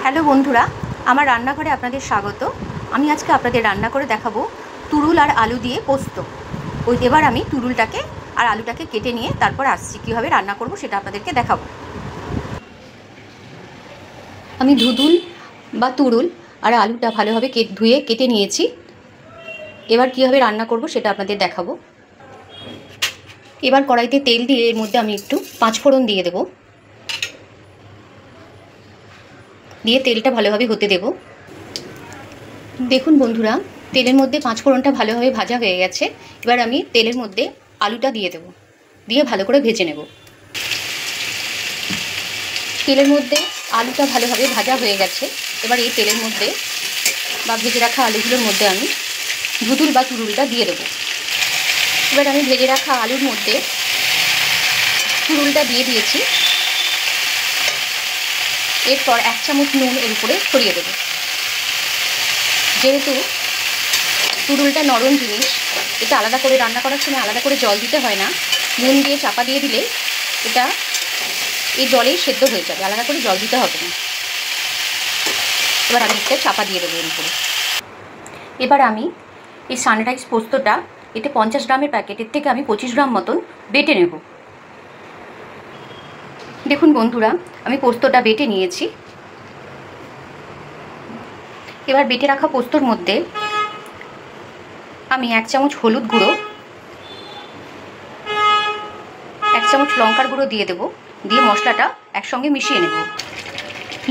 Hello বন্ধুরা, আমার রান্নাঘরে আপনাদের স্বাগত। আমি আজকে আপনাদের রান্না করে দেখাবো তুরুল আর আলু দিয়ে পোস্ত। এবার আমি তুরুলটাকে আর আলুটাকে কেটে নিয়ে তারপর আসছি, কীভাবে রান্না করব সেটা আপনাদেরকে দেখাবো। আমি ধুদুল বা তুরুল আর আলুটা ভালোভাবে ধুয়ে কেটে নিয়েছি। এবার কীভাবে রান্না করব সেটা আপনাদের দেখাবো। এবার কড়াইতে তেল দিয়ে এর মধ্যে আমি একটু পাঁচফোড়ন দিয়ে দেবো, দিয়ে তেলটা ভালোভাবে হতে দেব। দেখুন বন্ধুরা, তেলের মধ্যে পাঁচফোড়নটা ভালোভাবে ভাজা হয়ে গেছে। এবার আমি তেলের মধ্যে আলুটা দিয়ে দেব, দিয়ে ভালো করে ভেজে নেব। তেলের মধ্যে আলুটা ভালোভাবে ভাজা হয়ে গেছে। এবার এই তেলের মধ্যে বা ভেজে রাখা আলুগুলোর মধ্যে আমি ধুদুল বা তুরুলটা দিয়ে দেব। এবার আমি ভেজে রাখা আলুর মধ্যে তুরুলটা দিয়ে দিয়েছি। এরপর 1 চামচ নুন এর উপরে ছড়িয়ে দেব। যেহেতু তুরুলটা নরম জিনিস, এটা আলাদা করে রান্না করার সময় আলাদা করে জল দিতে হয় না। নুন দিয়ে চাপা দিয়ে দিলে এটা এই জলেই সেদ্ধ হয়ে যাবে, আলাদা করে জল দিতে হবে না। এবার আমি একটা চাপা দিয়ে দেবো এর উপরে। এবার আমি এই সানরাইজ পোস্তটা, এতে 50 গ্রামের প্যাকেটের থেকে আমি 25 গ্রাম মতন বেটে নেব। দেখুন বন্ধুরা, আমি পোস্তটা বেটে নিয়েছি। এবার বেটে রাখা পোস্তর মধ্যে আমি 1 চামচ হলুদ গুঁড়ো, 1 চামচ লঙ্কার গুঁড়ো দিয়ে দেব, দিয়ে মশলাটা একসঙ্গে মিশিয়ে নেব।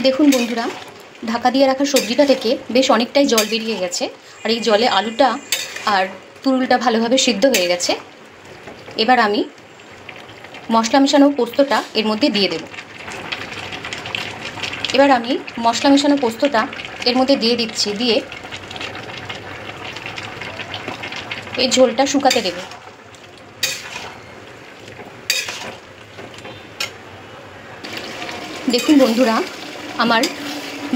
দেখুন বন্ধুরা, ঢাকা দিয়ে রাখা সবজিটা থেকে বেশ অনেকটাই জল বেরিয়ে গেছে, আর এই জলে আলুটা আর তুরুলটা ভালোভাবে সিদ্ধ হয়ে গেছে। এবার আমি মশলা মেশানো পোস্তটা এর মধ্যে দিয়ে দেব। এবার আমি মশলা মেশানো পোস্তটা এর মধ্যে দিয়ে দিচ্ছি, দিয়ে এই ঝোলটা শুকাতে দেব। দেখুন বন্ধুরা, আমার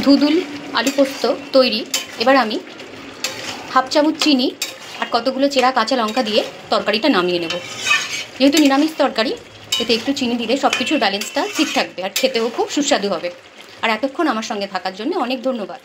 ধুদুল আলু পোস্ত তৈরি। এবার আমি 1/2 চামচ চিনি আর কতগুলো চেরা কাঁচা লঙ্কা দিয়ে তরকারিটা নামিয়ে নেব। যেহেতু নিরামিষ তরকারি, এতে একটু চিনি দিলে সব কিছুর ব্যালেন্সটা ঠিক থাকবে আর খেতেও খুব সুস্বাদু হবে। আর এতক্ষণ আমার সঙ্গে থাকার জন্য অনেক ধন্যবাদ।